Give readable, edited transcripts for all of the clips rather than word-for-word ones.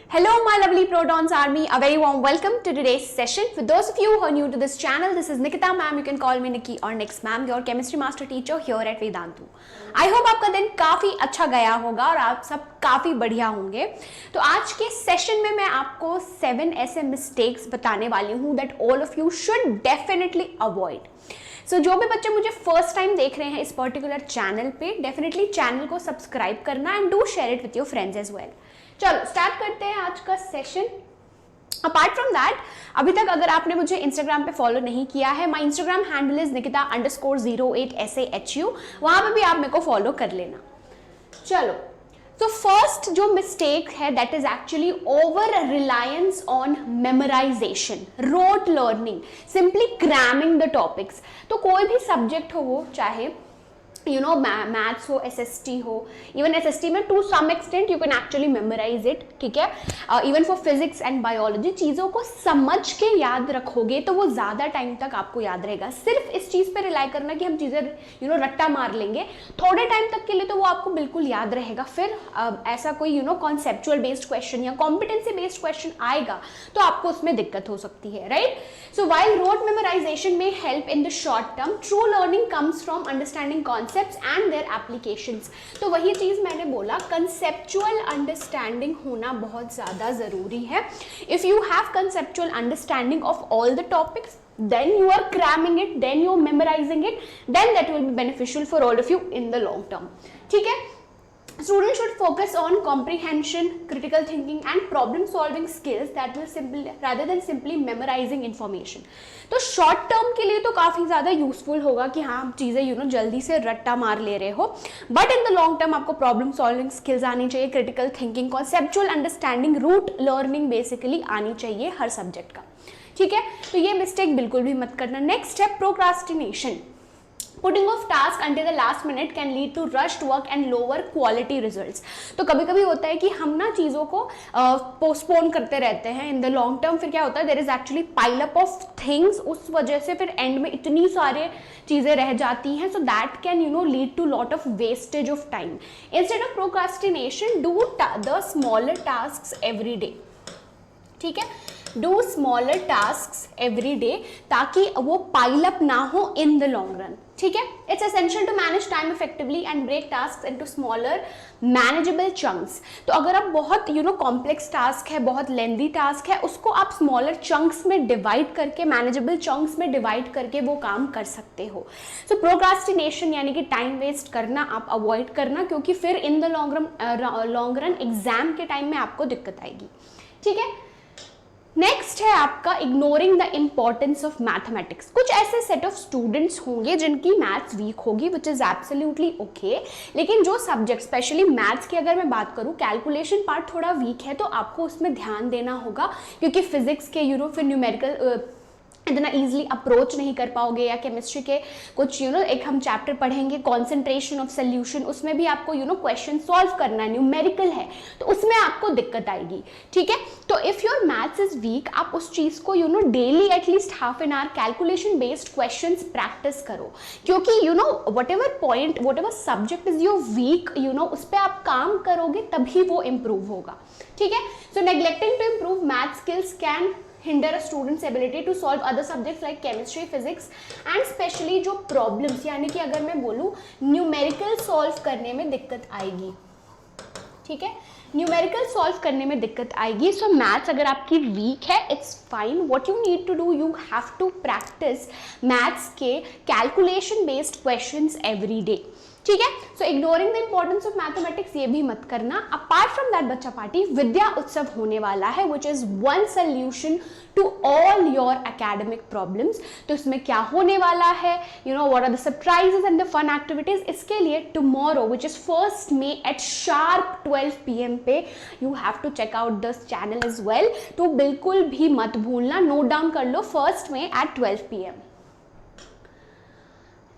Hello my lovely Protons Army, a very warm welcome to today's session. For those of you who are new to this channel, this is Nikita ma'am, you can call me Nikki or Nix ma'am, your chemistry master teacher here at Vedantu. I hope आपका दिन काफ़ी अच्छा गया होगा और आप सब काफ़ी बढ़िया होंगे। तो आज के सेशन में मैं आपको 7 ऐसे मिस्टेक्स बताने वाली हूँ that all of you should definitely avoid. सो जो भी बच्चे मुझे फर्स्ट टाइम देख रहे हैं इस पर्टिकुलर चैनल पे, डेफिनेटली चैनल को सब्सक्राइब करना and do share it with your friends as well. चलो स्टार्ट करते हैं आज का सेशन। अपार्ट फ्रॉम दैट, अभी तक अगर आपने मुझे इंस्टाग्राम पे फॉलो नहीं किया है, my Instagram handle is nikita_08SAHU, वहां पे भी आप मेरे को फॉलो कर लेना। चलो, तो फर्स्ट जो मिस्टेक है that is actually over reliance on memorisation, rote learning, simply cramming the topics. तो कोई भी सब्जेक्ट हो, वो चाहे मैथ्स हो, एसएसटी हो, इवन एसएसटी में to some extent you can actually memorise it, ठीक है। Even for physics and biology, चीज़ों को समझ के याद रखोगे तो वो ज़्यादा टाइम तक आपको याद रहेगा। सिर्फ इस चीज़ पे रिलाई करना कि हम चीज़ें रट्टा मार लेंगे थोड़े टाइम तक के लिए, तो वो आपको बिल्कुल याद रहेगा। फिर ऐसा कोई कॉन्सेप्चुअल बेस्ड क्वेश्चन या कॉम्पिटेंसी बेस्ड क्वेश्चन आएगा तो आपको उसमें दिक्कत हो सकती है, right. So while rote memorization में help in the short term, true learning comes from understanding concepts and their applications. तो वही चीज़ मैंने बोला, कंसेप्चुअल अंडरस्टैंडिंग होना बहुत ज़्यादा ज़रूरी है। If you have conceptual understanding of all the topics, then you are cramming it, then you are memorizing it, then that will be beneficial for all of you in the long term, ठीक है। Students should focus on comprehension, critical thinking and problem solving skills that will simply rather than simply memorizing information. तो short term के लिए तो काफ़ी ज़्यादा useful होगा कि हाँ आप चीज़ें जल्दी से रट्टा मार ले रहे हो, but in the long term आपको प्रॉब्लम सॉल्विंग स्किल्स आनी चाहिए, critical thinking, conceptual understanding, rote learning basically आनी चाहिए हर सब्जेक्ट का, ठीक है। तो ये मिस्टेक बिल्कुल भी मत करना। नेक्स्ट है procrastination. Putting off task until the last minute can lead to rushed work and lower quality results. तो कभी कभी होता है कि हम ना चीज़ों को पोस्टपोन करते रहते हैं इन द लॉन्ग टर्म। फिर क्या होता है, there is actually pile up of things, उस वजह से फिर एंड में इतनी सारे चीज़ें रह जाती हैं। So that can lead to lot of wastage of time. Instead of procrastination, do the smaller tasks every day, ठीक है। Do smaller task every day ताकि वो पाइल अप ना हो इन द लॉन्ग रन, ठीक है। It's essential to manage time effectively and break task into smaller manageable chunks. तो अगर आप बहुत कॉम्प्लेक्स टास्क है, बहुत लेंदी टास्क है, उसको आप स्मॉलर चंक्स में डिवाइड करके, मैनेजेबल चंक्स में डिवाइड करके वो काम कर सकते हो। सो प्रोक्रास्टिनेशन यानी कि टाइम वेस्ट करना आप अवॉइड करना, क्योंकि फिर इन द लॉन्ग रन एग्जाम के टाइम में आपको दिक्कत आएगी, ठीक है। नेक्स्ट है आपका ignoring the importance of mathematics. कुछ ऐसे सेट ऑफ स्टूडेंट्स होंगे जिनकी मैथ्स वीक होगी, विच इज एब्सोल्युटली ओके, लेकिन जो सब्जेक्ट स्पेशली मैथ्स की अगर मैं बात करूँ, कैलकुलेशन पार्ट थोड़ा वीक है तो आपको उसमें ध्यान देना होगा, क्योंकि फिजिक्स के फिर न्यूमेरिकल इतना ईजिली अप्रोच नहीं कर पाओगे, या केमिस्ट्री के कुछ एक हम चैप्टर पढ़ेंगे कॉन्सेंट्रेशन ऑफ सोल्यूशन, उसमें भी आपको क्वेश्चन सॉल्व करना है, न्यूमेरिकल है, तो उसमें आपको दिक्कत आएगी, ठीक है। तो if your maths is weak, आप उस चीज़ को daily at least half an hour calculation based questions practice करो, क्योंकि whatever subject is your weak, उस पर आप काम करोगे तभी वो इम्प्रूव होगा, ठीक है। So neglecting to improve math skills can hinder a student's ability to solve other subjects like chemistry, physics and specially जो problems, यानी कि अगर मैं बोलूँ न्यूमेरिकल सॉल्व करने में दिक्कत आएगी, ठीक है, न्यूमेरिकल सॉल्व करने में दिक्कत आएगी। सो मैथ्स अगर आपकी वीक है, it's fine, what you need to do, you have to practice maths के calculation based questions every day, ठीक है। So ignoring the importance of mathematics ये भी मत करना। अपार्ट फ्रॉम दैट बच्चा पार्टी, विद्या उत्सव होने वाला है, which is one solution to all your academic problems. तो इसमें क्या होने वाला है, what are the surprises and the fun activities, इसके लिए tomorrow which is 1 May at sharp 12 PM पे you have to check out this channel as well. तो बिल्कुल भी मत भूलना, नोट डाउन कर लो, 1 May at 12 PM।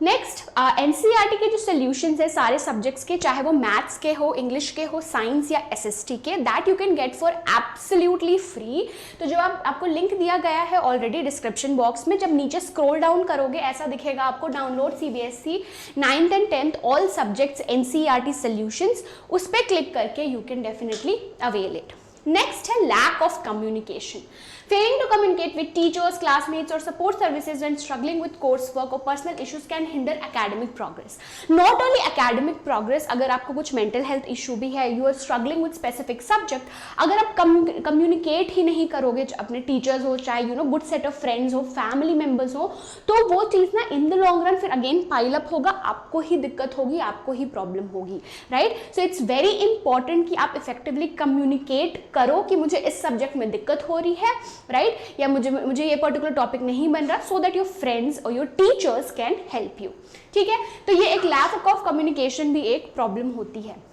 Next NCERT के जो सोल्यूशंस है सारे सब्जेक्ट्स के, चाहे वो मैथ्स के हो, इंग्लिश के हो, साइंस या एसएसटी के, that you can get for absolutely free. तो जो आपको लिंक दिया गया है ऑलरेडी डिस्क्रिप्शन बॉक्स में, जब नीचे स्क्रॉल डाउन करोगे ऐसा दिखेगा आपको, download CBSE 9th and 10th all subjects NCERT solutions, उस पर क्लिक करके you can definitely avail it. Next है lack of communication. Failing to communicate with teachers, classmates or support services when struggling with coursework or personal issues can hinder academic progress. Not only academic progress, अगर आपको कुछ mental health issue भी है, you are struggling with specific subject, अगर आप communicate ही नहीं करोगे अपने teachers हो, चाहे good set of friends हो, family members हो, तो वो चीज़ ना in the long run फिर again pile up होगा, आपको ही दिक्कत होगी, आपको ही problem होगी, right? So it's very important कि आप effectively communicate करो कि मुझे इस subject में दिक्कत हो रही है, राइट, या मुझे ये पर्टिकुलर टॉपिक नहीं बन रहा, सो दैट योर फ्रेंड्स और your teachers can help you. ठीक है, तो ये एक लैक ऑफ कम्युनिकेशन भी एक प्रॉब्लम होती है.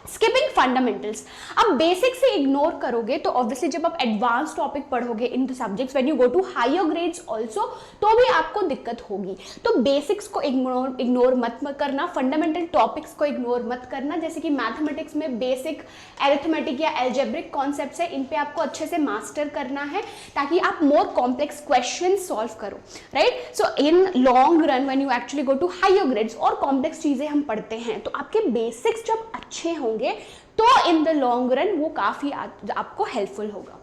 Skipping fundamentals. अब बेसिक से इग्नोर करोगे तो ऑब्वियसली जब आप एडवांस टॉपिक पढ़ोगे in the subjects when you go to higher grades also, तो भी आपको दिक्कत होगी. तो बेसिक्स को इग्नोर मत करना, फंडामेंटल टॉपिक्स को इग्नोर मत करना. जैसे कि मैथमेटिक्स में बेसिक एरिथमेटिक या एल्जेब्रिक कॉन्सेप्ट्स है, इन पे आपको अच्छे से मास्टर करना है ताकि आप मोर कॉम्प्लेक्स क्वेश्चन सॉल्व करो, right. So in long run when you actually go to higher grades और कॉम्प्लेक्स चीजें हम पढ़ते हैं, तो आपके बेसिक्स जब अच्छे होंगे तो इन द लॉन्ग रन वो काफी आपको हेल्पफुल होगा.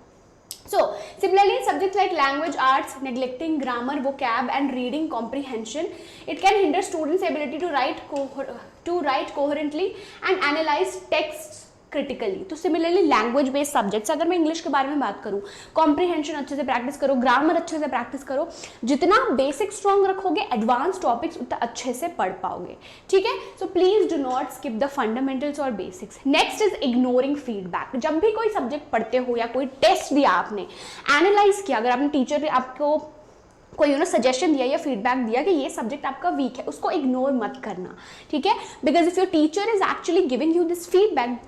So, similarly, subjects like language arts, neglecting grammar, vocab, and reading comprehension, it can hinder students' ability to write coherently and analyze texts critically. तो सिमिलरली लैंग्वेज बेस्ड सब्जेक्ट्स, अगर मैं English के बारे में बात करूँ, कॉम्प्रीहेंशन अच्छे से प्रैक्टिस करो, ग्रामर अच्छे से प्रैक्टिस करो. जितना बेसिक स्ट्रॉन्ग रखोगे एडवांस टॉपिक्स उतना अच्छे से पढ़ पाओगे. ठीक है, so please do not skip the fundamentals और basics. Next is ignoring feedback. जब भी कोई सब्जेक्ट पढ़ते हो या कोई टेस्ट दिया आपने, एनालाइज किया, अगर आपने टीचर ने आपको कोई सजेशन दिया या फीडबैक दिया कि ये सब्जेक्ट आपका वीक है, उसको इग्नोर मत करना. ठीक है, because if your teacher is actually giving you this feedback,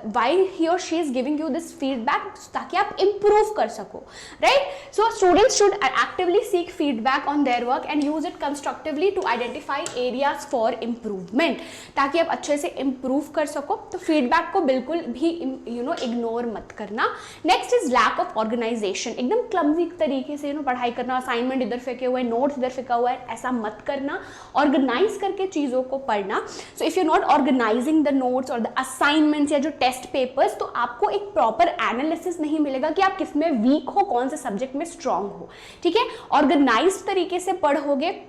why he और she is giving you this feedback, ताकि आप इम्प्रूव कर सको, right. So students should actively seek feedback on their work and use it constructively to identify areas for improvement, ताकि आप अच्छे से improve कर सको. तो फीडबैक को बिल्कुल भी इग्नोर मत करना. Next is lack of organisation. एकदम क्लमजी तरीके से पढ़ाई करना, असाइनमेंट इधर फेंके हुए, नोट्स इधर फेंका हुआ है, ऐसा मत करना. ऑर्गेनाइज करके चीजों को पढ़ना. So if you not organising the notes और द असाइनमेंट्स या जो टेस्ट पेपर्स, तो आपको एक प्रॉपर एनालिसिस नहीं मिलेगा कि आप किसमें वीक हो, कौन से सब्जेक्ट में स्ट्रांग हो. ठीक है, ऑर्गेनाइज तरीके से पढ़ोगे,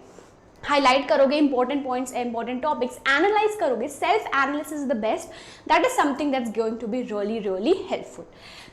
हाईलाइट करोगे important points, important topics, analyse करोगे. Self analysis is the best. That is something that's going to be really really helpful.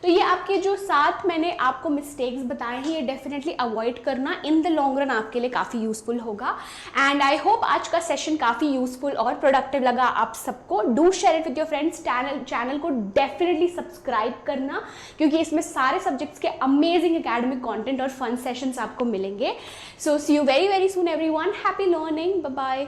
तो ये आपके जो 7 मैंने आपको मिस्टेक्स बताए हैं, ये डेफिनेटली अवॉइड करना. इन द लॉन्ग रन आपके लिए काफ़ी यूजफुल होगा. एंड आई होप आज का सेशन काफ़ी यूजफुल और प्रोडक्टिव लगा आप सबको. Do share it with your friends. Channel को डेफिनेटली सब्सक्राइब करना, क्योंकि इसमें सारे सब्जेक्ट्स के अमेजिंग एकेडमिक कॉन्टेंट और फन सेशंस आपको मिलेंगे. So see you very very soon everyone. Happy learning. Bye bye.